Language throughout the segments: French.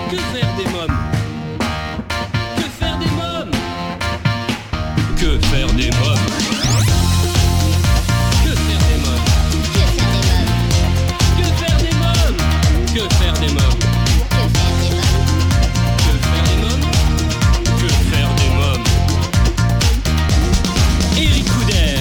Que faire des mômes? Que faire des mômes? Que faire des mômes? Que faire des mômes? Que faire des mômes? Que faire des mômes? Que faire des mômes? Que faire des mômes? Eric Couder.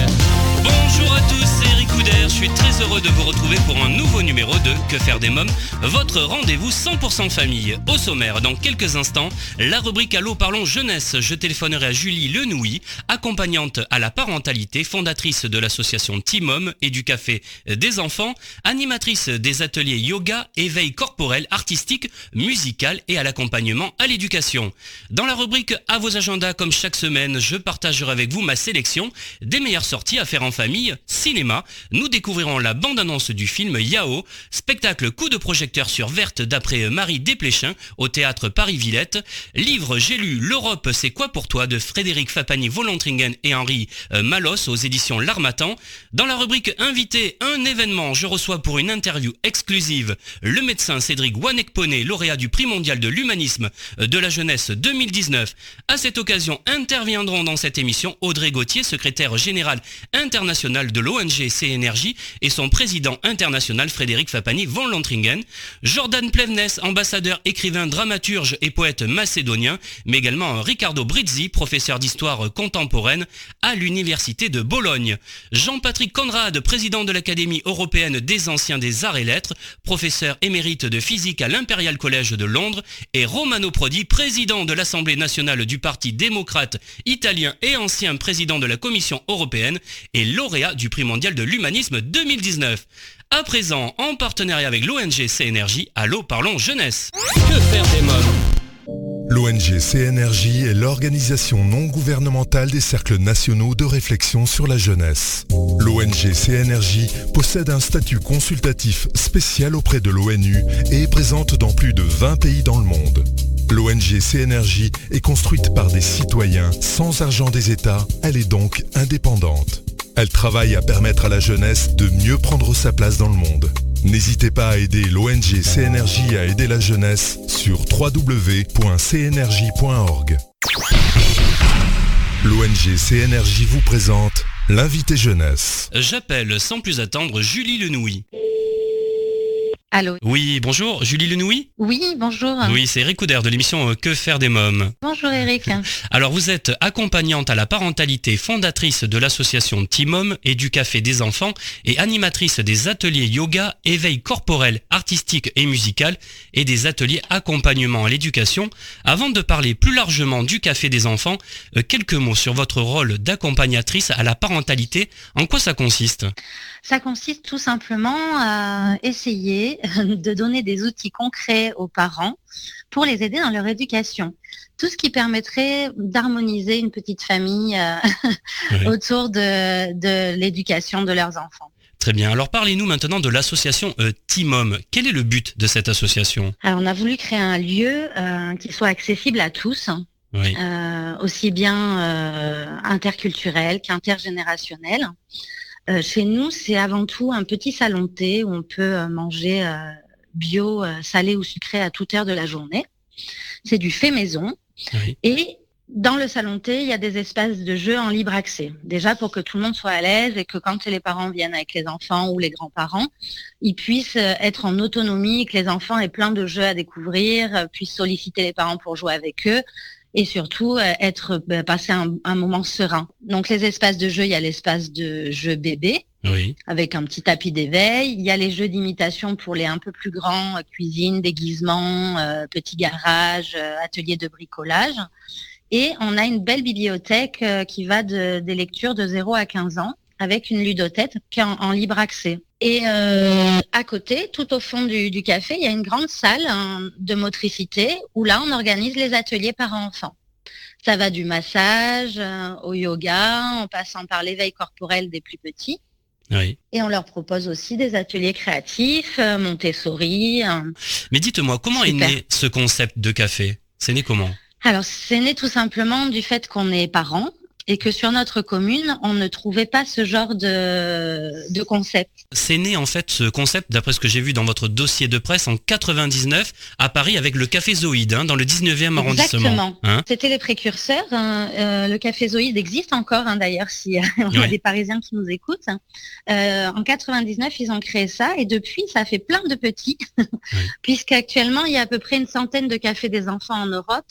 Bonjour à tous, c'est Eric Couder. Je suis très heureux de vous retrouver pour un nouveau numéro de Que faire des mômes, votre rendez-vous 100% famille. Au sommaire, dans quelques instants, la rubrique Allô parlons jeunesse. Je téléphonerai à Julie Lenouilly, accompagnante à la parentalité, fondatrice de l'association Timom et du Café des enfants, animatrice des ateliers yoga, éveil corporel, artistique, musical et à l'accompagnement à l'éducation. Dans la rubrique À vos agendas, comme chaque semaine, je partagerai avec vous ma sélection des meilleures sorties à faire en famille, cinéma. Nous découvrirons la bande-annonce du film Yao, spectacle coup de projecteur sur Verte d'après Marie Desplechin au théâtre Paris-Villette. Livre J'ai lu L'Europe c'est quoi pour toi de Frédéric Fapani-Volantringen et Henri Malos aux éditions L'Harmattan. Dans la rubrique Invité, un événement, je reçois pour une interview exclusive le médecin Cédric Wanekpone, lauréat du prix mondial de l'humanisme de la jeunesse 2019. À cette occasion interviendront dans cette émission Audrey Gauthier, secrétaire générale internationale de l'ONG CNRJ et son président international Frédéric Fapani-Volantringen, Jordan Plevnes, ambassadeur, écrivain, dramaturge et poète macédonien, mais également Riccardo Brizzi, professeur d'histoire contemporaine à l'université de Bologne, Jean-Patrick Conrad, président de l'Académie européenne des anciens des arts et lettres, professeur émérite de physique à l'Imperial College de Londres, et Romano Prodi, président de l'Assemblée nationale du Parti démocrate italien et ancien président de la Commission européenne et lauréat du prix mondial de l'humanisme 2019. À présent, en partenariat avec l'ONG CNRJ, Allô parlons jeunesse. Que faire des mômes? L'ONG CNRJ est l'organisation non gouvernementale des cercles nationaux de réflexion sur la jeunesse. L'ONG CNRJ possède un statut consultatif spécial auprès de l'ONU et est présente dans plus de 20 pays dans le monde. L'ONG CNRJ est construite par des citoyens sans argent des États, elle est donc indépendante. Elle travaille à permettre à la jeunesse de mieux prendre sa place dans le monde. N'hésitez pas à aider l'ONG CNRJ à aider la jeunesse sur www.cnrj.org. L'ONG CNRJ vous présente l'invité jeunesse. J'appelle sans plus attendre Julie Lenouilly. Allô? Oui, bonjour, Julie Lenouilly? Oui, bonjour. Oui, c'est Eric Couder de l'émission Que faire des mômes. Bonjour Eric. Alors vous êtes accompagnante à la parentalité, fondatrice de l'association Timom et du Café des enfants et animatrice des ateliers yoga, éveil corporel, artistique et musical et des ateliers accompagnement à l'éducation. Avant de parler plus largement du Café des enfants, quelques mots sur votre rôle d'accompagnatrice à la parentalité. En quoi ça consiste? Ça consiste tout simplement à essayer de donner des outils concrets aux parents pour les aider dans leur éducation. Tout ce qui permettrait d'harmoniser une petite famille Oui. autour de l'éducation de leurs enfants. Très bien. Alors parlez-nous maintenant de l'association Timom. Quel est le but de cette association? Alors on a voulu créer un lieu qui soit accessible à tous, Oui. aussi bien interculturel qu'intergénérationnel. Chez nous, c'est avant tout un petit salon de thé où on peut manger bio, salé ou sucré à toute heure de la journée. C'est du fait maison. Oui. Et dans le salon de thé, il y a des espaces de jeux en libre accès. Déjà pour que tout le monde soit à l'aise et que quand les parents viennent avec les enfants ou les grands-parents, ils puissent être en autonomie, que les enfants aient plein de jeux à découvrir, puissent solliciter les parents pour jouer avec eux. Et surtout passer un moment serein. Donc les espaces de jeu, il y a l'espace de jeu bébé, Oui. avec un petit tapis d'éveil. Il y a les jeux d'imitation pour les un peu plus grands, cuisine, déguisement, petit garage, atelier de bricolage. Et on a une belle bibliothèque qui va des lectures de 0 à 15 ans, avec une ludothèque qui est en libre accès. Et à côté, tout au fond du café, il y a une grande salle de motricité où là, on organise les ateliers parents-enfants. Ça va du massage au yoga, en passant par l'éveil corporel des plus petits. Oui. Et on leur propose aussi des ateliers créatifs, Montessori. Mais dites-moi, comment Super. est né ce concept de café? C'est né comment? Alors, c'est né tout simplement du fait qu'on est parents et que sur notre commune, on ne trouvait pas ce genre de concept. C'est né en fait ce concept, d'après ce que j'ai vu dans votre dossier de presse, en 99 à Paris avec le Café Zoïde, dans le 19e arrondissement. Exactement. C'était les précurseurs. Le Café Zoïde existe encore, d'ailleurs, si on a des Parisiens qui nous écoutent. En 99, ils ont créé ça et depuis, ça fait plein de petits, puisqu'actuellement, il y a à peu près une centaine de cafés des enfants en Europe.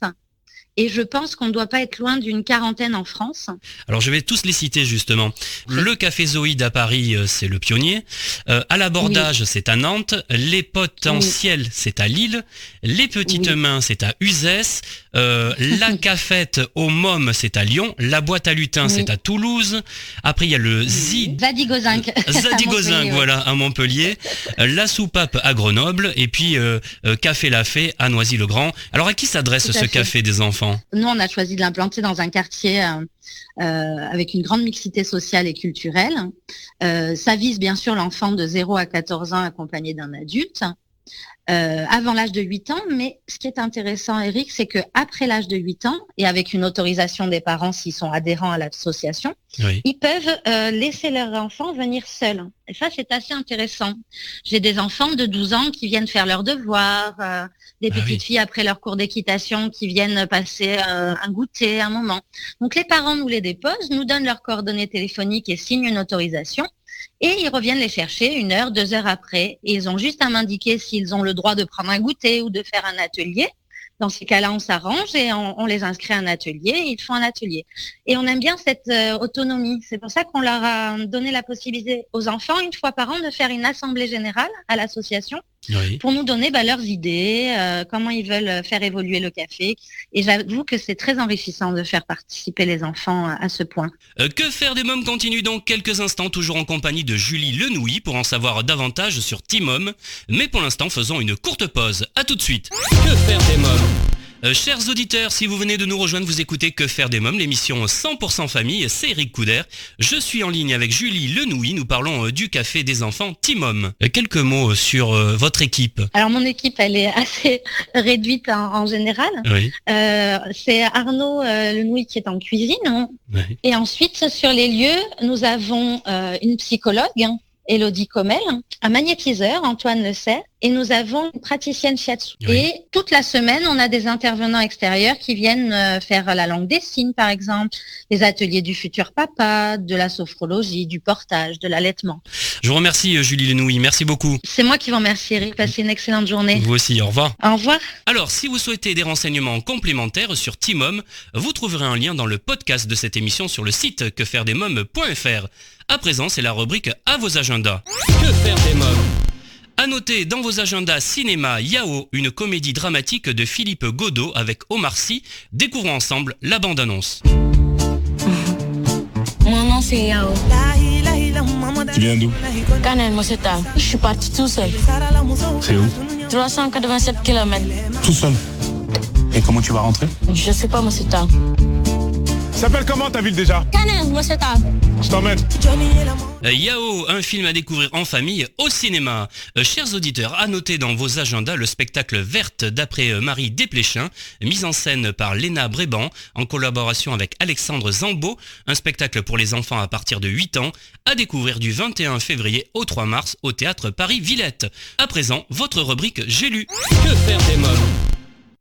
Et je pense qu'on ne doit pas être loin d'une quarantaine en France. Alors je vais tous les citer justement. Le Café Zoïde à Paris, c'est le pionnier. À l'abordage, c'est à Nantes. Les potentiels, c'est à Lille. Les petites mains, c'est à Uzès. La cafette au Môme, c'est à Lyon. La boîte à lutin, c'est à Toulouse. Après, il y a le Zadigozinc. Zadigozinc, voilà, à Montpellier. La soupape à Grenoble. Et puis, Café La Fée à Noisy-le-Grand. Alors, à qui s'adresse ce café des enfants ? Nous, on a choisi de l'implanter dans un quartier avec une grande mixité sociale et culturelle. Ça vise bien sûr l'enfant de 0 à 14 ans accompagné d'un adulte. Avant l'âge de 8 ans, mais ce qui est intéressant, Eric, c'est qu'après l'âge de 8 ans, et avec une autorisation des parents s'ils sont adhérents à l'association, ils peuvent laisser leur enfant venir seuls. Et ça, c'est assez intéressant. J'ai des enfants de 12 ans qui viennent faire leurs devoirs, des petites filles après leur cours d'équitation qui viennent passer un goûter, un moment. Donc les parents nous les déposent, nous donnent leurs coordonnées téléphoniques et signent une autorisation. Et ils reviennent les chercher 1 heure, 2 heures après. Et ils ont juste à m'indiquer s'ils ont le droit de prendre un goûter ou de faire un atelier. Dans ces cas-là, on s'arrange et on les inscrit à un atelier et ils font un atelier. Et on aime bien cette autonomie. C'est pour ça qu'on leur a donné la possibilité aux enfants, 1 fois par an, de faire une assemblée générale à l'association pour nous donner leurs idées, comment ils veulent faire évoluer le café. Et j'avoue que c'est très enrichissant de faire participer les enfants à ce point. Que faire des mômes continue dans quelques instants, toujours en compagnie de Julie Lenouilly pour en savoir davantage sur Timom. Mais pour l'instant, faisons une courte pause. À tout de suite. Que faire des mômes ? Chers auditeurs, si vous venez de nous rejoindre, vous écoutez Que faire des mômes, l'émission 100% famille, c'est Eric Couder. Je suis en ligne avec Julie Lenouilly, nous parlons du café des enfants Timom. Quelques mots sur votre équipe. Alors mon équipe, elle est assez réduite en général. C'est Arnaud Lenouilly qui est en cuisine. Et ensuite, sur les lieux, nous avons une psychologue, Elodie Commel, un magnétiseur, Antoine Le Serre, et nous avons une praticienne shiatsu. Et toute la semaine, on a des intervenants extérieurs qui viennent faire la langue des signes, par exemple, les ateliers du futur papa, de la sophrologie, du portage, de l'allaitement. Je vous remercie, Julie Lenouilly. Merci beaucoup. C'est moi qui vous remercie, Eric. Passez une excellente journée. Vous aussi, au revoir. Au revoir. Alors, si vous souhaitez des renseignements complémentaires sur Timom, vous trouverez un lien dans le podcast de cette émission sur le site quefairedesmoms.fr. À présent, c'est la rubrique à vos agendas. Que faire des mômes ? À noter dans vos agendas cinéma Yao, une comédie dramatique de Philippe Godot avec Omar Sy. Découvrons ensemble la bande-annonce. Mon nom c'est Yao. Tu viens d'où? Canel, moi c'est tard. Je suis parti tout seul. C'est où? 387 km. Tout seul. Et comment tu vas rentrer? Je sais pas, moi c'est tard. S'appelle comment ta ville déjà? Canel, moi c'est tard. Je t'emmène. Yao, un film à découvrir en famille au cinéma. Chers auditeurs, à noter dans vos agendas le spectacle Verte d'après Marie Desplechin, mise en scène par Léna Bréban, en collaboration avec Alexandre Zambo, un spectacle pour les enfants à partir de 8 ans, à découvrir du 21 février au 3 mars au théâtre Paris-Villette. À présent, votre rubrique J'ai lu. Que faire des mômes ?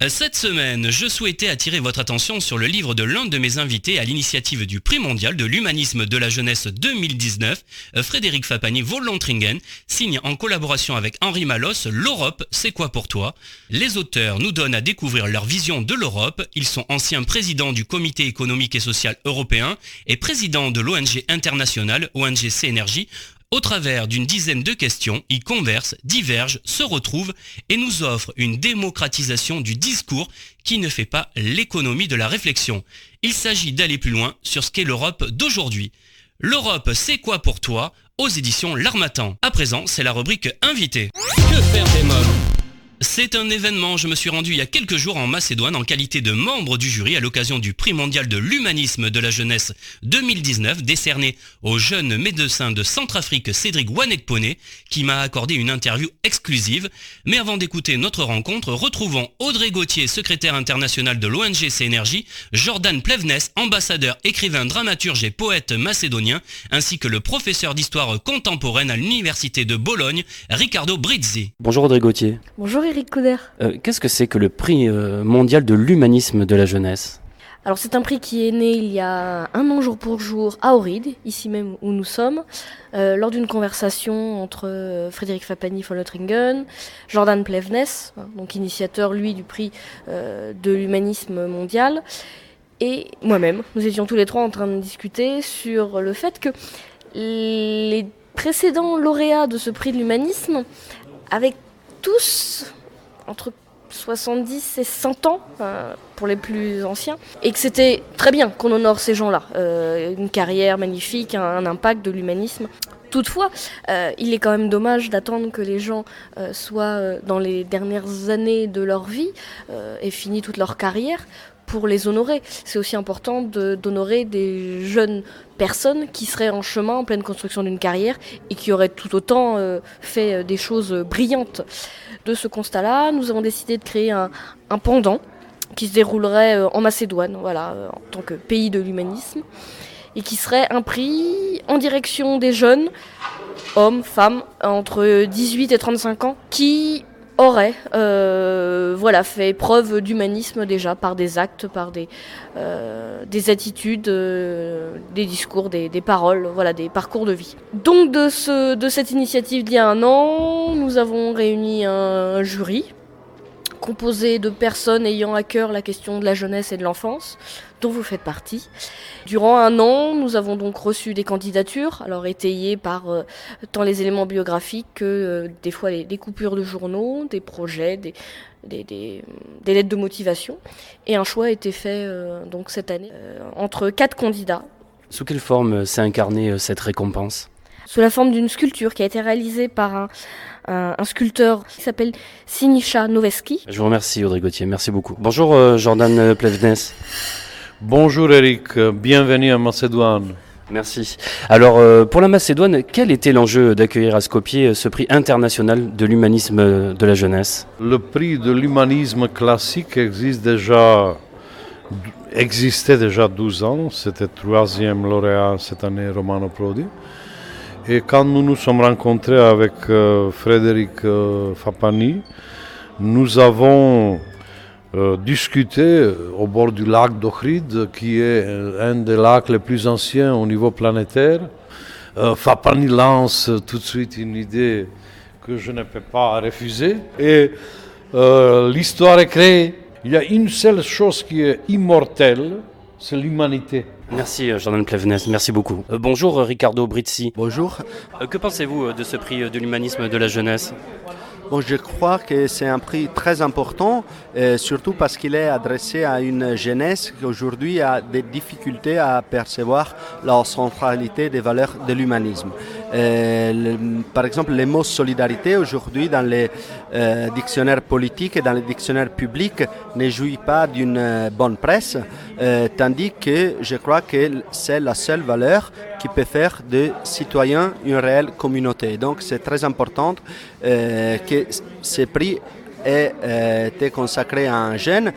Cette semaine, je souhaitais attirer votre attention sur le livre de l'un de mes invités à l'initiative du Prix mondial de l'humanisme de la jeunesse 2019, Frédéric Fapani-Vollontringen, signe en collaboration avec Henri Malos, L'Europe, c'est quoi pour toi ? Les auteurs nous donnent à découvrir leur vision de l'Europe. Ils sont anciens présidents du Comité économique et social européen et présidents de l'ONG internationale, ONG CNRJ. Au travers d'une dizaine de questions, ils conversent, divergent, se retrouvent et nous offrent une démocratisation du discours qui ne fait pas l'économie de la réflexion. Il s'agit d'aller plus loin sur ce qu'est l'Europe d'aujourd'hui. L'Europe, c'est quoi pour toi ? Aux éditions L'Harmattan. À présent, c'est la rubrique Invité. Que faire des mômes ? C'est un événement, je me suis rendu il y a quelques jours en Macédoine en qualité de membre du jury à l'occasion du prix mondial de l'humanisme de la jeunesse 2019 décerné au jeune médecin de Centrafrique Cédric Wanekpone qui m'a accordé une interview exclusive. Mais avant d'écouter notre rencontre, retrouvons Audrey Gauthier, secrétaire internationale de l'ONG CNRJ, Jordan Plevnes, ambassadeur, écrivain, dramaturge et poète macédonien, ainsi que le professeur d'histoire contemporaine à l'université de Bologne, Riccardo Brizzi. Bonjour Audrey Gauthier. Bonjour Eric Couder. Qu'est-ce que c'est que le prix mondial de l'humanisme de la jeunesse ? Alors c'est un prix qui est né il y a un an jour pour jour à Ohrid, ici même où nous sommes, lors d'une conversation entre Frédéric Fapani von Lothringen, Jordan Plevnes, donc initiateur lui du prix de l'humanisme mondial, et moi-même. Nous étions tous les trois en train de discuter sur le fait que les précédents lauréats de ce prix de l'humanisme avaient tous entre 70 et 100 ans pour les plus anciens, et que c'était très bien qu'on honore ces gens-là, une carrière magnifique, un impact de l'humanisme. Toutefois, il est quand même dommage d'attendre que les gens soient dans les dernières années de leur vie et fini toute leur carrière pour les honorer. C'est aussi important d'honorer des jeunes personnes qui seraient en chemin, en pleine construction d'une carrière et qui auraient tout autant fait des choses brillantes. De ce constat-là, nous avons décidé de créer un pendant qui se déroulerait en Macédoine, en tant que pays de l'humanisme, et qui serait un prix en direction des jeunes, hommes, femmes, entre 18 et 35 ans, qui aurait fait preuve d'humanisme déjà par des actes, par des attitudes, des discours, des paroles, des parcours de vie. Donc de cette initiative d'il y a un an, nous avons réuni un jury composé de personnes ayant à cœur la question de la jeunesse et de l'enfance, dont vous faites partie. Durant un an, nous avons donc reçu des candidatures, alors étayées par tant les éléments biographiques que des fois des coupures de journaux, des projets, des lettres de motivation. Et un choix a été fait donc cette année entre 4 candidats. Sous quelle forme s'est incarnée cette récompense ? Sous la forme d'une sculpture qui a été réalisée par un sculpteur qui s'appelle Sinisha Noveski. Je vous remercie Audrey Gauthier, merci beaucoup. Bonjour Jordan Plevnes. Bonjour Eric, bienvenue en Macédoine. Merci. Alors pour la Macédoine, quel était l'enjeu d'accueillir à Skopje ce prix international de l'humanisme de la jeunesse ? Le prix de l'humanisme classique existait déjà 12 ans, c'était le 3e lauréat cette année, Romano Prodi. Et quand nous nous sommes rencontrés avec Frédéric Fapani, nous avons discuté au bord du lac d'Ohrid, qui est un des lacs les plus anciens au niveau planétaire. Fapani lance tout de suite une idée que je ne peux pas refuser. Et l'histoire est créée. Il y a une seule chose qui est immortelle, c'est l'humanité. Merci Jordan Plevnes, merci beaucoup. Bonjour Riccardo Brizzi. Bonjour. Que pensez-vous de ce prix de l'humanisme de la jeunesse ? Bon, je crois que c'est un prix très important, surtout parce qu'il est adressé à une jeunesse qui aujourd'hui a des difficultés à percevoir la centralité des valeurs de l'humanisme. Par exemple, le mot solidarité aujourd'hui dans les dictionnaires politiques et dans les dictionnaires publics ne jouit pas d'une bonne presse, tandis que je crois que c'est la seule valeur qui peut faire des citoyens une réelle communauté. Donc c'est très important que ce prix ait été consacré à un jeune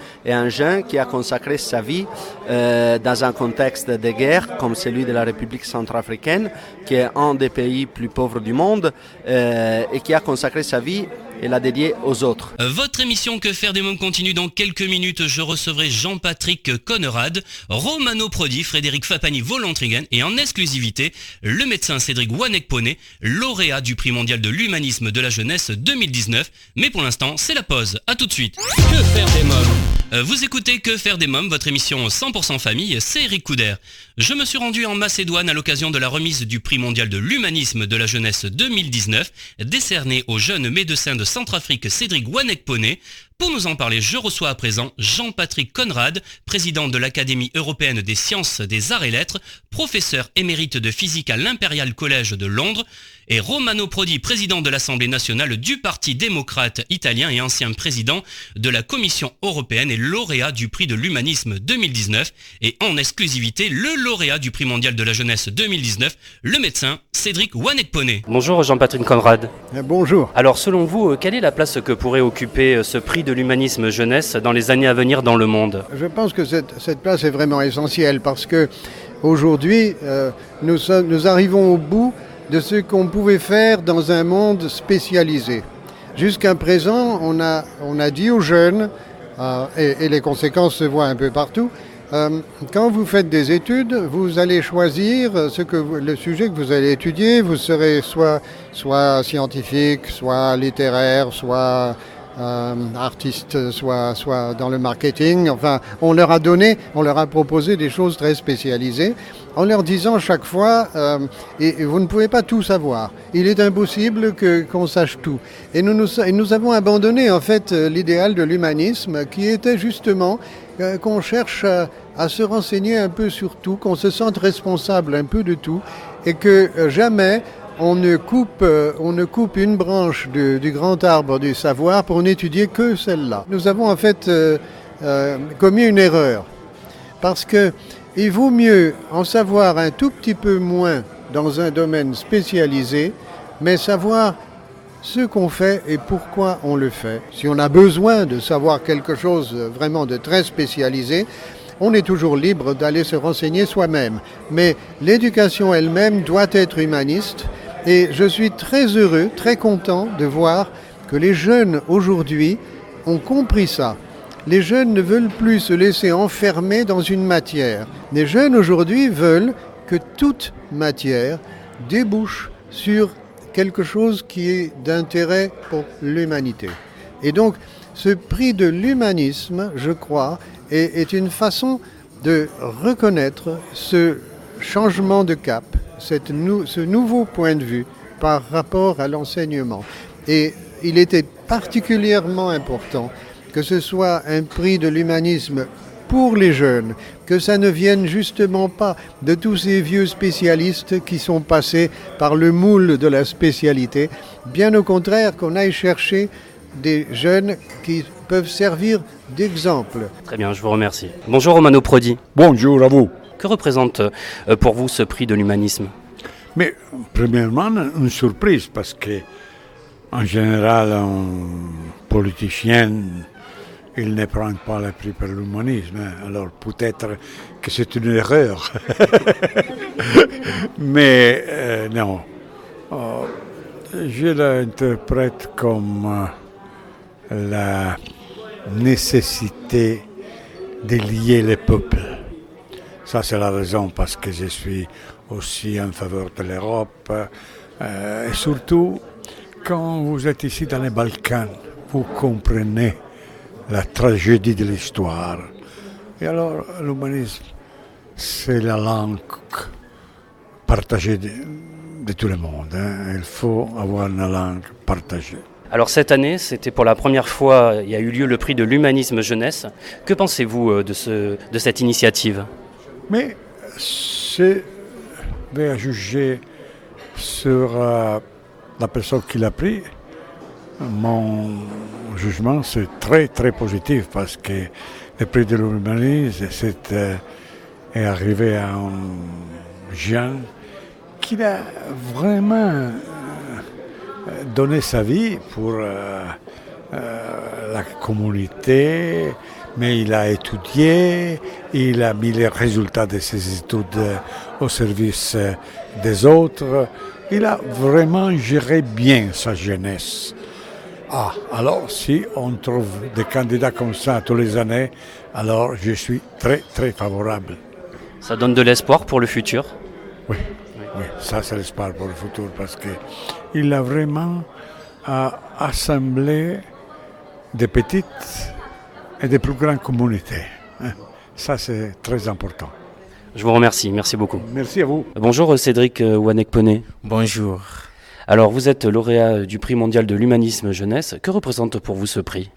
qui a consacré sa vie dans un contexte de guerre comme celui de la République centrafricaine, qui est un des pays plus pauvres du monde et qui a consacré sa vie et l'a dédié aux autres. Votre émission Que faire des mômes continue dans quelques minutes. Je recevrai Jean-Patrick Connerad, Romano Prodi, Frédéric Fapani von Lothringen et en exclusivité, le médecin Cédric Wanekpone, lauréat du prix mondial de l'humanisme de la jeunesse 2019. Mais pour l'instant, c'est la pause. À tout de suite. Que faire des mômes ? Vous écoutez Que faire des mômes, votre émission 100% famille, c'est Eric Couder. Je me suis rendu en Macédoine à l'occasion de la remise du prix mondial de l'humanisme de la jeunesse 2019, décerné au jeune médecin de Centrafrique Cédric Wanekpone, Pour nous en parler, je reçois à présent Jean-Patrick Conrad, président de l'Académie européenne des sciences, des arts et lettres, professeur émérite de physique à l'Imperial College de Londres, et Romano Prodi, président de l'Assemblée nationale du Parti démocrate italien et ancien président de la Commission européenne et lauréat du prix de l'humanisme 2019, et en exclusivité le lauréat du prix mondial de la jeunesse 2019, le médecin Cédric Wanekpone. Bonjour Jean-Patrick Conrad. Bonjour. Alors selon vous, quelle est la place que pourrait occuper ce prix de l'humanisme jeunesse dans les années à venir dans le monde? Je pense que cette place est vraiment essentielle parce que aujourd'hui, nous arrivons au bout de ce qu'on pouvait faire dans un monde spécialisé. Jusqu'à présent, on a dit aux jeunes, et les conséquences se voient un peu partout, quand vous faites des études, vous allez choisir le sujet que vous allez étudier. Vous serez soit scientifique, soit littéraire, soit artiste, soit dans le marketing. Enfin, on leur a proposé des choses très spécialisées en leur disant chaque fois et vous ne pouvez pas tout savoir. Il est impossible qu'on sache tout. Et nous avons abandonné en fait l'idéal de l'humanisme qui était justement qu'on cherche à se renseigner un peu sur tout, qu'on se sente responsable un peu de tout et que jamais on ne coupe une branche du grand arbre du savoir pour n'étudier que celle-là. Nous avons en fait commis une erreur parce qu'il vaut mieux en savoir un tout petit peu moins dans un domaine spécialisé, mais savoir ce qu'on fait et pourquoi on le fait. Si on a besoin de savoir quelque chose vraiment de très spécialisé, on est toujours libre d'aller se renseigner soi-même. Mais l'éducation elle-même doit être humaniste. Et je suis très heureux, très content de voir que les jeunes aujourd'hui ont compris ça. Les jeunes ne veulent plus se laisser enfermer dans une matière. Les jeunes aujourd'hui veulent que toute matière débouche sur quelque chose qui est d'intérêt pour l'humanité. Et donc, ce prix de l'humanisme, je crois, est une façon de reconnaître ce changement de cap, ce nouveau point de vue par rapport à l'enseignement. Et il était particulièrement important que ce soit un prix de l'humanisme pour les jeunes, que ça ne vienne justement pas de tous ces vieux spécialistes qui sont passés par le moule de la spécialité, bien au contraire qu'on aille chercher des jeunes qui peuvent servir d'exemple. Très bien, je vous remercie. Bonjour Romano Prodi. Bonjour à vous. Que représente pour vous ce prix de l'humanisme? Mais premièrement, une surprise parce que en général, un politicien, il ne prend pas le prix pour l'humanisme. Alors peut-être que c'est une erreur. Mais non. Je l'interprète comme la nécessité de lier les peuples. Ça, c'est la raison parce que je suis aussi en faveur de l'Europe. Et surtout, quand vous êtes ici dans les Balkans, vous comprenez la tragédie de l'histoire. Et alors, l'humanisme, c'est la langue partagée de tout le monde. Il faut avoir une langue partagée. Alors cette année, c'était pour la première fois, il y a eu lieu le prix de l'humanisme jeunesse. Que pensez-vous de cette initiative? Mais c'est à juger sur la personne qui l'a pris. Mon jugement, c'est très très positif parce que le prix de l'humanisme est arrivé à un jeune qui a vraiment donné sa vie pour la communauté, mais il a étudié, il a mis les résultats de ses études au service des autres. Il a vraiment géré bien sa jeunesse. Alors si on trouve des candidats comme ça tous les années, alors je suis très très favorable. Ça donne de l'espoir pour le futur? Oui, ça c'est l'espoir pour le futur parce qu'il a vraiment assemblé des petites et des plus grandes communautés. Ça c'est très important. Je vous remercie, merci beaucoup. Merci à vous. Bonjour Cédric Wanekpone. Bonjour. Alors vous êtes lauréat du prix mondial de l'humanisme jeunesse. Que représente pour vous ce prix?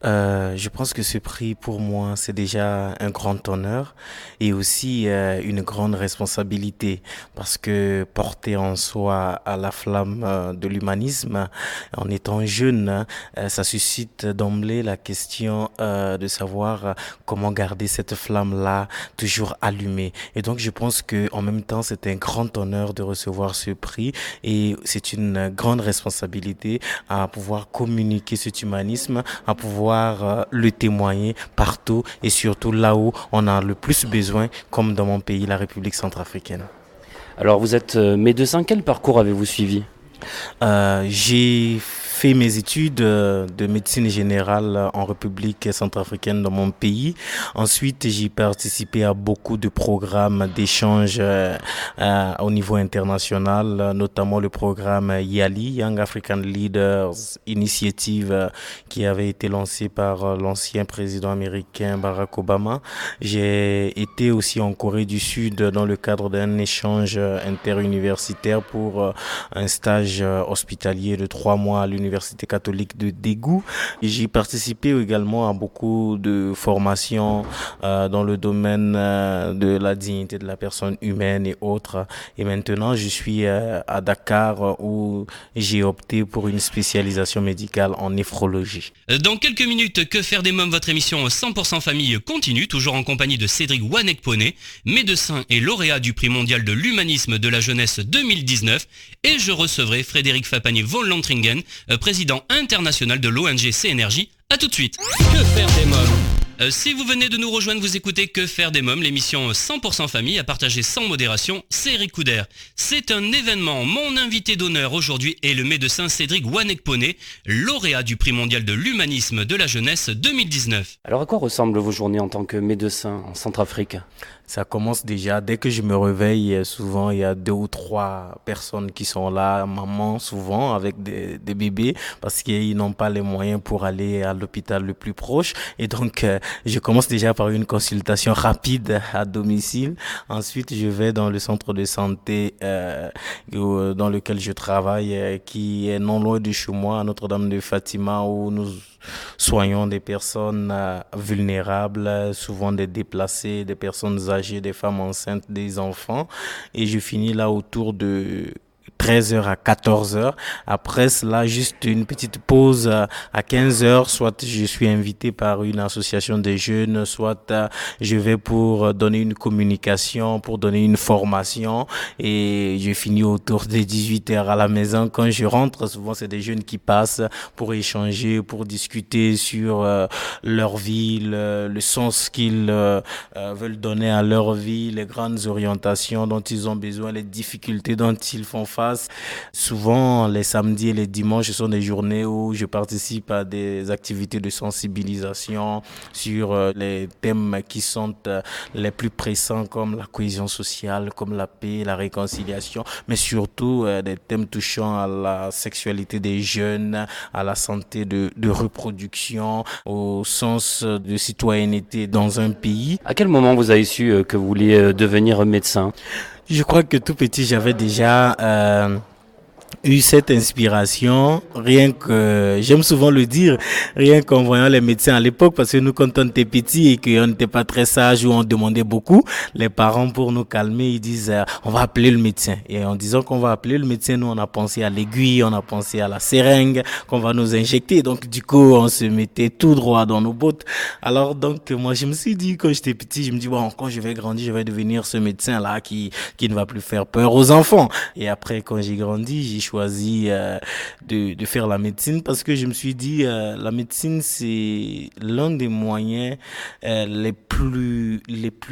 Je pense que ce prix, pour moi, c'est déjà un grand honneur et aussi une grande responsabilité parce que porter en soi à la flamme de l'humanisme en étant jeune, ça suscite d'emblée la question de savoir comment garder cette flamme-là toujours allumée. Et donc, je pense que en même temps, c'est un grand honneur de recevoir ce prix et c'est une grande responsabilité à pouvoir communiquer cet humanisme, à pouvoir le témoigner partout et surtout là où on a le plus besoin, comme dans mon pays, la République centrafricaine. Alors vous êtes médecin, quel parcours avez-vous suivi ? J'ai fait mes études de médecine générale en République centrafricaine dans mon pays. Ensuite, j'ai participé à beaucoup de programmes d'échange au niveau international, notamment le programme YALI, Young African Leaders Initiative, qui avait été lancé par l'ancien président américain Barack Obama. J'ai été aussi en Corée du Sud dans le cadre d'un échange interuniversitaire pour un stage hospitalier de 3 mois à l'Université catholique de Daegu. J'ai participé également à beaucoup de formations dans le domaine de la dignité de la personne humaine et autres. Et maintenant, je suis à Dakar où j'ai opté pour une spécialisation médicale en néphrologie. Dans quelques minutes, Que faire des mômes, votre émission 100% famille continue, toujours en compagnie de Cédric Wanekpone, médecin et lauréat du prix mondial de l'humanisme de la jeunesse 2019. Et je recevrai Frédéric Fapani-Volantringen, président international de l'ONG CNRJ. A tout de suite. Que faire des mômes ? Si vous venez de nous rejoindre, vous écoutez Que faire des mômes, l'émission 100% famille à partager sans modération, c'est Eric Couder. C'est un événement. Mon invité d'honneur aujourd'hui est le médecin Cédric Wanekpone, lauréat du prix mondial de l'humanisme de la jeunesse 2019. Alors à quoi ressemblent vos journées en tant que médecin en Centrafrique ? Ça commence déjà, dès que je me réveille, souvent il y a 2 ou 3 personnes qui sont là, maman souvent avec des bébés parce qu'ils n'ont pas les moyens pour aller à l'hôpital le plus proche. Et donc je commence déjà par une consultation rapide à domicile. Ensuite je vais dans le centre de santé dans lequel je travaille, qui est non loin de chez moi, à Notre-Dame de Fatima, où nous soignons des personnes vulnérables, souvent des déplacés, des personnes âgées, des femmes enceintes, des enfants. Et je finis là autour de 13h à 14h. Après cela, juste une petite pause à 15h. Soit je suis invité par une association des jeunes, soit je vais pour donner une communication, pour donner une formation. Et je finis autour de 18h à la maison. Quand je rentre, souvent c'est des jeunes qui passent pour échanger, pour discuter sur leur vie, le sens qu'ils veulent donner à leur vie, les grandes orientations dont ils ont besoin, les difficultés dont ils font face. Souvent, les samedis et les dimanches, ce sont des journées où je participe à des activités de sensibilisation sur les thèmes qui sont les plus pressants, comme la cohésion sociale, comme la paix, la réconciliation, mais surtout des thèmes touchant à la sexualité des jeunes, à la santé de reproduction, au sens de citoyenneté dans un pays. À quel moment vous avez su que vous vouliez devenir médecin ? Je crois que tout petit, j'avais déjà eu cette inspiration, rien que, j'aime souvent le dire, rien qu'en voyant les médecins à l'époque, parce que nous, quand on était petits et qu'on n'était pas très sages ou on demandait beaucoup, les parents, pour nous calmer, ils disent on va appeler le médecin. Et en disant qu'on va appeler le médecin, nous, on a pensé à l'aiguille, on a pensé à la seringue qu'on va nous injecter. Donc, du coup, on se mettait tout droit dans nos bottes. Alors, donc, moi, je me suis dit, quand j'étais petit, je me dis, bon, quand je vais grandir, je vais devenir ce médecin-là qui ne va plus faire peur aux enfants. Et après, quand j'ai grandi, j'ai choisi de faire la médecine parce que je me suis dit la médecine c'est l'un des moyens les plus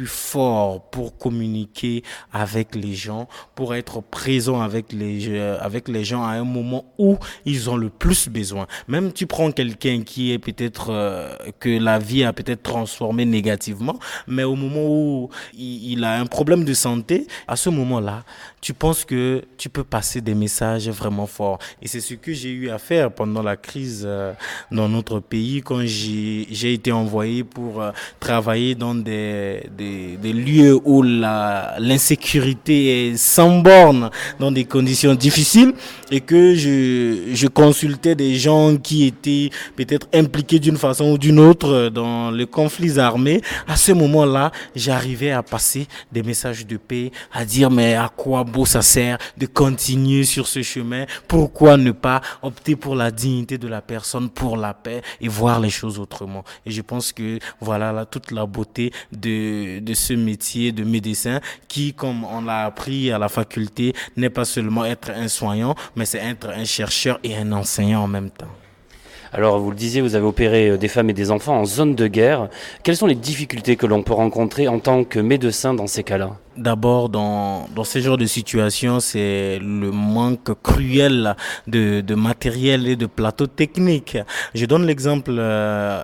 forts pour communiquer avec les gens, pour être présent avec les gens à un moment où ils ont le plus besoin. Même tu prends quelqu'un qui est peut-être que la vie a peut-être transformé négativement, mais au moment où il a un problème de santé, à ce moment-là, tu penses que tu peux passer des messages message vraiment fort. Et c'est ce que j'ai eu à faire pendant la crise dans notre pays quand j'ai été envoyé pour travailler dans des lieux où l'insécurité est sans borne, dans des conditions difficiles, et que je consultais des gens qui étaient peut-être impliqués d'une façon ou d'une autre dans les conflits armés. À ce moment-là, j'arrivais à passer des messages de paix, à dire mais à quoi beau ça sert de continuer sur ce chemin, pourquoi ne pas opter pour la dignité de la personne, pour la paix et voir les choses autrement. Et je pense que voilà là, toute la beauté de ce métier de médecin qui, comme on l'a appris à la faculté, n'est pas seulement être un soignant, mais c'est être un chercheur et un enseignant en même temps. Alors, vous le disiez, vous avez opéré des femmes et des enfants en zone de guerre. Quelles sont les difficultés que l'on peut rencontrer en tant que médecin dans ces cas-là ? D'abord, dans ce genre de situation, c'est le manque cruel de matériel et de plateaux techniques. Je donne l'exemple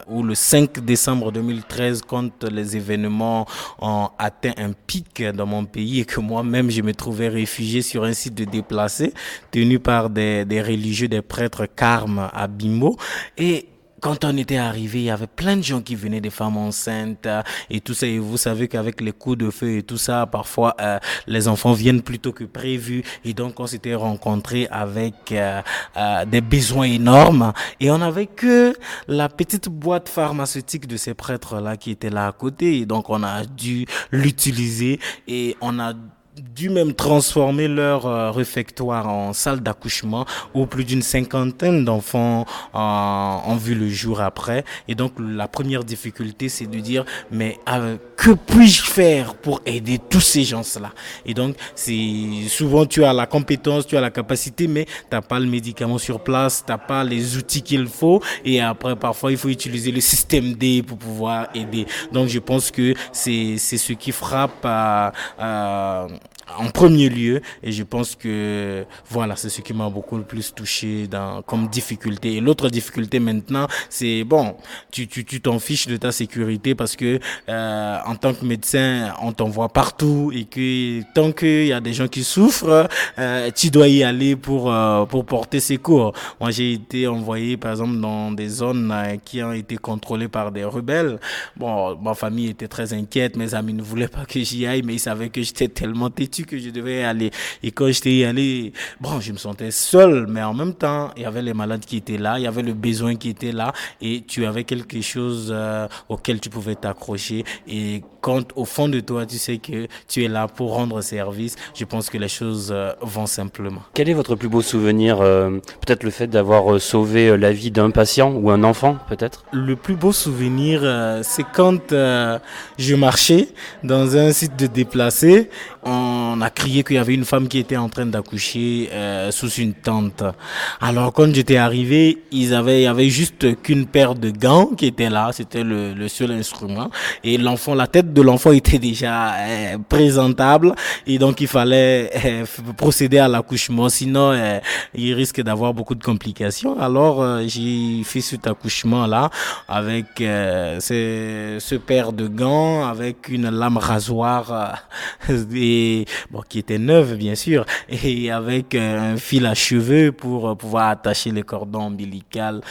où le 5 décembre 2013, quand les événements ont atteint un pic dans mon pays et que moi-même je me trouvais réfugié sur un site de déplacés tenu par des religieux, des prêtres carmes à Bimbo. Et quand on était arrivé, il y avait plein de gens qui venaient, des femmes enceintes et tout ça. Et vous savez qu'avec les coups de feu et tout ça, parfois les enfants viennent plus tôt que prévu. Et donc on s'était rencontrés avec des besoins énormes. Et on n'avait que la petite boîte pharmaceutique de ces prêtres-là qui était là à côté. Et donc on a dû l'utiliser et on a dû même transformer leur réfectoire en salle d'accouchement où plus d'une cinquantaine d'enfants ont vu le jour après. Et donc la première difficulté, c'est de dire mais que puis-je faire pour aider tous ces gens-là? Et donc c'est souvent tu as la compétence, tu as la capacité, mais t'as pas le médicament sur place, t'as pas les outils qu'il faut, et après parfois il faut utiliser le système D pour pouvoir aider. Donc je pense que c'est ce qui frappe en premier lieu, et je pense que voilà, c'est ce qui m'a beaucoup le plus touché comme difficulté. Et l'autre difficulté maintenant, c'est bon, tu t'en fiches de ta sécurité parce que en tant que médecin, on t'envoie partout et que tant qu'il y a des gens qui souffrent, tu dois y aller pour porter secours. Moi, j'ai été envoyé par exemple dans des zones qui ont été contrôlées par des rebelles. Bon, ma famille était très inquiète, mes amis ne voulaient pas que j'y aille, mais ils savaient que j'étais tellement têtu que je devais y aller. Et quand j'étais y allé, bon, je me sentais seul, mais en même temps, il y avait les malades qui étaient là, il y avait le besoin qui était là, et tu avais quelque chose auquel tu pouvais t'accrocher. Et quand au fond de toi, tu sais que tu es là pour rendre service, je pense que les choses vont simplement. Quel est votre plus beau souvenir? Peut-être le fait d'avoir sauvé la vie d'un patient ou un enfant, peut-être? Le plus beau souvenir, c'est quand je marchais dans un site de déplacés. On a crié qu'il y avait une femme qui était en train d'accoucher sous une tente. Alors quand j'étais arrivé, il y avait juste qu'une paire de gants qui était là, c'était le seul instrument. Et la tête de l'enfant était déjà présentable, et donc il fallait procéder à l'accouchement, sinon il risque d'avoir beaucoup de complications. Alors j'ai fait cet accouchement-là avec ce paire de gants, avec une lame rasoir qui était neuve bien sûr, et avec un fil à cheveux pour pouvoir attacher les cordons ombilicaux.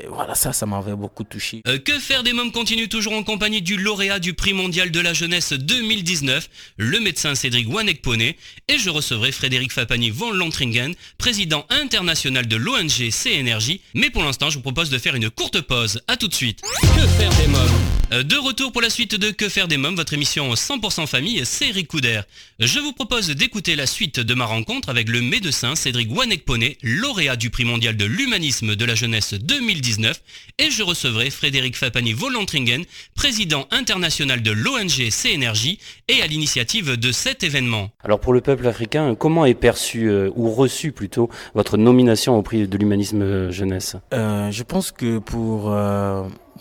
Voilà, ça m'avait beaucoup touché. Que faire des mômes continue toujours en compagnie du lauréat du prix mondial de la jeunesse 2019, le médecin Cédric Wanekpone, et je recevrai Frédéric Fapani von Lontringen, président international de l'ONG CNRJ. Mais pour l'instant, je vous propose de faire une courte pause. À tout de suite. Que faire des mômes? De retour pour la suite de Que faire des mômes, votre émission 100% famille, c'est Eric Couder. Je vous propose d'écouter la suite de ma rencontre avec le médecin Cédric Wanekpone, lauréat du prix mondial de l'humanisme de la jeunesse 2019, et je recevrai Frédéric Fapani von Lontringen, président international de l'ONG CNRJ, et à l'initiative de cet événement. Alors pour le peuple africain, comment est perçu ou reçu plutôt votre nomination au prix de l'humanisme jeunesse? Je pense que pour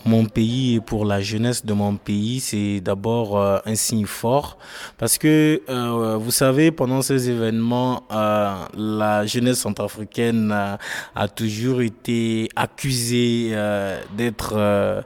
mon pays et pour la jeunesse de mon pays, c'est d'abord un signe fort, parce que vous savez, pendant ces événements, la jeunesse centrafricaine a toujours été accusée d'être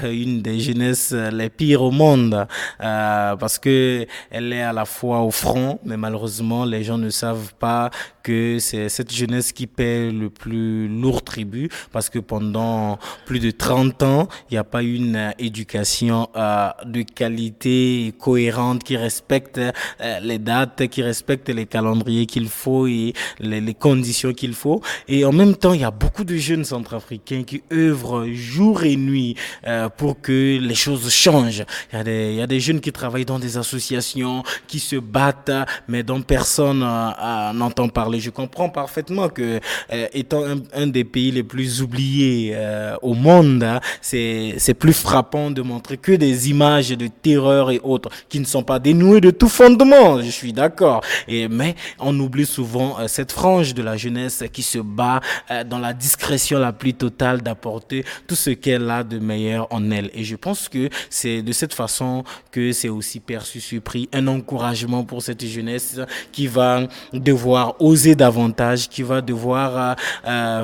une des jeunesses les pires au monde, parce que elle est à la fois au front, mais malheureusement les gens ne savent pas que c'est cette jeunesse qui paie le plus lourd tribut, parce que pendant plus de 30 ans, il n'y a pas une éducation de qualité cohérente qui respecte les dates, qui respecte les calendriers qu'il faut et les conditions qu'il faut. Et en même temps, il y a beaucoup de jeunes centrafricains qui œuvrent jour et nuit pour que les choses changent. Il y a des jeunes qui travaillent dans des associations, qui se battent, mais dont personne n'entend parler. Je comprends parfaitement que, étant un des pays les plus oubliés au monde, c'est plus frappant de montrer que des images de terreur et autres qui ne sont pas dénouées de tout fondement. Je suis d'accord. Mais on oublie souvent cette frange de la jeunesse qui se bat dans la discrétion la plus totale d'apporter tout ce qu'elle a de meilleur en elle. Et je pense que c'est de cette façon que c'est aussi perçu ce prix, un encouragement pour cette jeunesse qui va devoir oser davantage, qui va devoir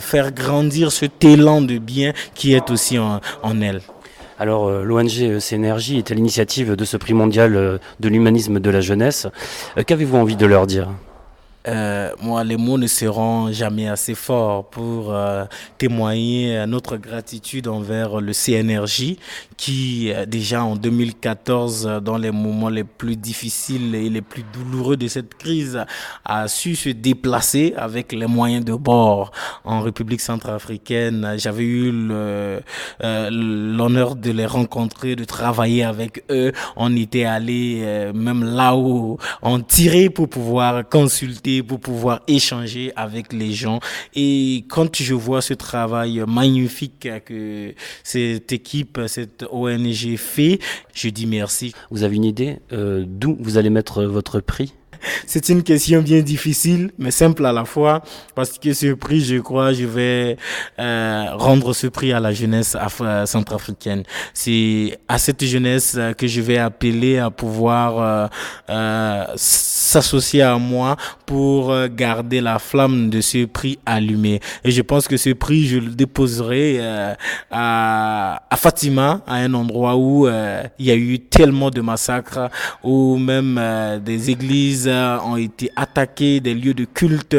faire grandir cet élan de bien qui est aussi en elle. Alors l'ONG CNRJ est à l'initiative de ce prix mondial de l'humanisme de la jeunesse. Qu'avez-vous envie de leur dire ? Moi, les mots ne seront jamais assez forts pour témoigner notre gratitude envers le CNRJ qui, déjà en 2014, dans les moments les plus difficiles et les plus douloureux de cette crise, a su se déplacer avec les moyens de bord en République centrafricaine. J'avais eu l'honneur de les rencontrer, de travailler avec eux. On était allé même là où on tirait pour pouvoir consulter, pour pouvoir échanger avec les gens. Et quand je vois ce travail magnifique que cette équipe, cette ONG fait, je dis merci. Vous avez une idée d'où vous allez mettre votre prix ? C'est une question bien difficile, mais simple à la fois, parce que ce prix, je crois, je vais rendre ce prix à la jeunesse centrafricaine. C'est à cette jeunesse que je vais appeler à pouvoir s'associer à moi pour garder la flamme de ce prix allumée. Et je pense que ce prix, je le déposerai à Fatima, à un endroit où il y a eu tellement de massacres, où même des églises ont été attaqués, des lieux de culte,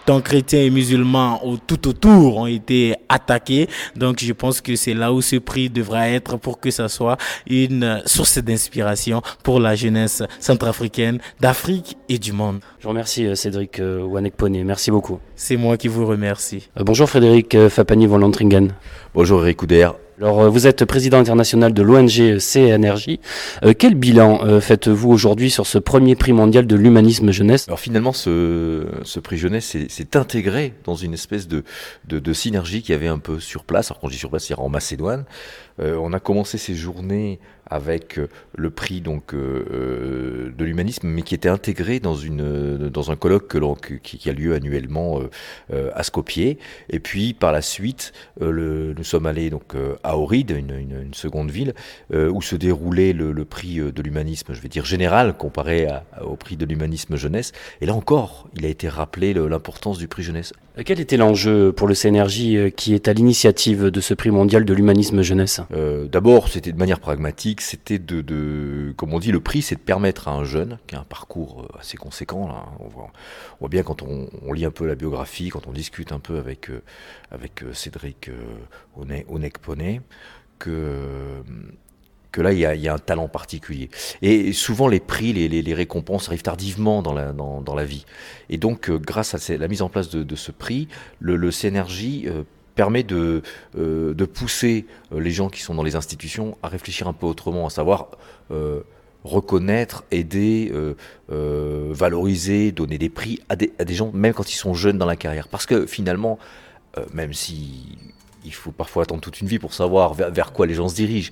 tant chrétiens et musulmans tout autour ont été attaqués. Donc je pense que c'est là où ce prix devra être pour que ça soit une source d'inspiration pour la jeunesse centrafricaine, d'Afrique et du monde. Je vous remercie Cédric Wanekpone, merci beaucoup. C'est moi qui vous remercie. Bonjour Frédéric Fapani von Lontringen. Bonjour Eric Couder. Alors, vous êtes président international de l'ONG CNRJ. Quel bilan faites-vous aujourd'hui sur ce premier prix mondial de l'humanisme jeunesse ? Alors finalement, ce prix jeunesse s'est intégré dans une espèce de synergie qu'il y avait un peu sur place. Alors quand je dis sur place, c'est en Macédoine. On a commencé ces journées avec le prix donc de l'humanisme, mais qui était intégré dans un colloque qui a lieu annuellement à Skopje. Et puis par la suite, nous sommes allés donc à Ohrid, une seconde ville, où se déroulait le prix de l'humanisme, je vais dire général, comparé au prix de l'humanisme jeunesse. Et là encore, il a été rappelé l'importance du prix jeunesse. Quel était l'enjeu pour le CNRJ qui est à l'initiative de ce prix mondial de l'humanisme jeunesse ? D'abord, c'était de manière pragmatique, c'était comme on dit, le prix, c'est de permettre à un jeune qui a un parcours assez conséquent. Là, on voit bien quand on lit un peu la biographie, quand on discute un peu avec Cédric Wanekpone, que là, il y a un talent particulier. Et souvent, les prix, les récompenses arrivent tardivement dans la vie. Et donc, grâce à la mise en place de ce prix, le CNRJ permet de pousser les gens qui sont dans les institutions à réfléchir un peu autrement, à savoir reconnaître, aider, valoriser, donner des prix à des gens, même quand ils sont jeunes dans la carrière. Parce que finalement, même si il faut parfois attendre toute une vie pour savoir vers quoi les gens se dirigent.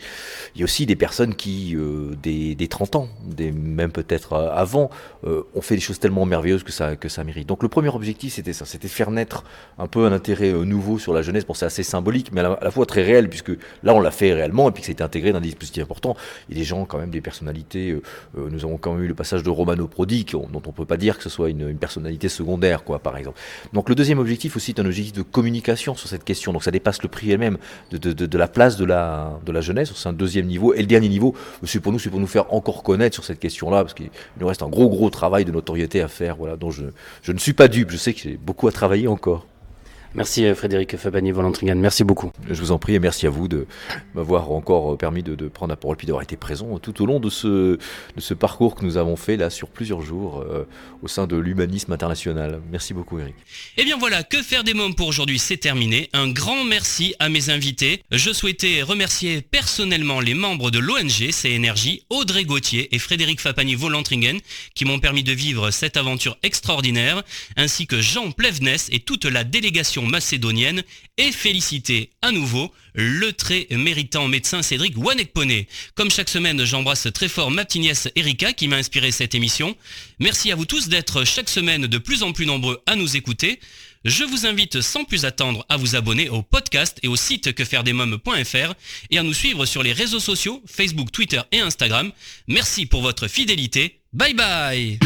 Il y a aussi des personnes qui, des 30 ans, même peut-être avant, ont fait des choses tellement merveilleuses que ça mérite. Donc le premier objectif, c'était ça, c'était faire naître un peu un intérêt nouveau sur la jeunesse. Bon, c'est assez symbolique, mais à la fois très réel, puisque là on l'a fait réellement, et puis que ça a été intégré dans des dispositifs importants. Il y a des gens, quand même, des personnalités, nous avons quand même eu le passage de Romano Prodi, dont on ne peut pas dire que ce soit une personnalité secondaire, quoi, par exemple. Donc le deuxième objectif aussi est un objectif de communication sur cette question, donc ça dépasse le prix elle-même de la place de la jeunesse. C'est un deuxième niveau. Et le dernier niveau, c'est pour nous faire encore connaître sur cette question-là, parce qu'il nous reste un gros travail de notoriété à faire, voilà, dont je ne suis pas dupe. Je sais que j'ai beaucoup à travailler encore. Merci Frédéric Fabani-Volantringen, merci beaucoup. Je vous en prie et merci à vous de m'avoir encore permis de prendre la parole puis d'avoir été présent tout au long de ce parcours que nous avons fait là sur plusieurs jours au sein de l'humanisme international. Merci beaucoup Eric. Et bien voilà, Que faire des mômes pour aujourd'hui, c'est terminé. Un grand merci à mes invités. Je souhaitais remercier personnellement les membres de l'ONG CNRJ, Audrey Gauthier et Frédéric Fapani-Volantringen, qui m'ont permis de vivre cette aventure extraordinaire, ainsi que Jean Plevness et toute la délégation macédonienne, et féliciter à nouveau le très méritant médecin Cédric Wanekpone. Comme chaque semaine, j'embrasse très fort ma petite nièce Erika qui m'a inspiré cette émission. Merci à vous tous d'être chaque semaine de plus en plus nombreux à nous écouter. Je vous invite sans plus attendre à vous abonner au podcast et au site quefairedesmoms.fr et à nous suivre sur les réseaux sociaux, Facebook, Twitter et Instagram. Merci pour votre fidélité. Bye bye.